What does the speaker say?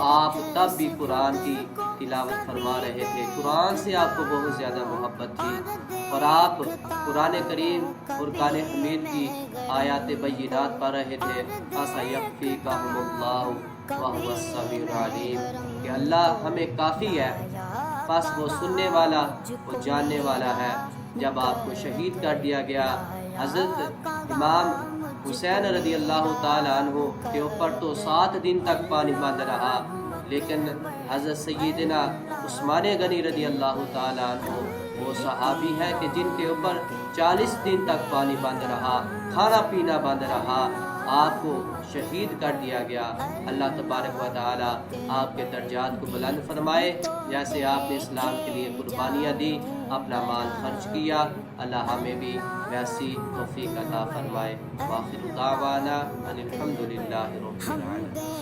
آپ تب بھی قرآن کی تلاوت فرما رہے تھے، قرآن سے آپ کو بہت زیادہ محبت تھی، اور آپ قرآن کریم فرقان حمید کی آیات بینات پڑھ رہے تھے، فَسَيَكْفِيكَهُمُ اللَّهُ وَهُوَ السَّمِيعُ الْعَلِيمُ، کہ اللہ ہمیں کافی ہے، بس وہ سننے والا، وہ جاننے والا ہے۔ جب آپ کو شہید کر دیا گیا، حضرت امام حسین رضی اللہ تعالیٰ عنہ کے اوپر تو 7 دن تک پانی بند رہا، لیکن حضرت سیدنا عثمان غنی رضی اللہ تعالیٰ عنہ وہ صحابی ہے کہ جن کے اوپر 40 دن تک پانی بند رہا، کھانا پینا بند رہا، آپ کو شہید کر دیا گیا۔ اللہ تبارک و تعالی آپ کے درجات کو بلند فرمائے، جیسے آپ نے اسلام کے لیے قربانیاں دی، اپنا مال خرچ کیا، اللہ ہمیں بھی ویسی توفیق عطا فرمائے۔ وآخر دعوانا ان الحمد للہ رب العالمین۔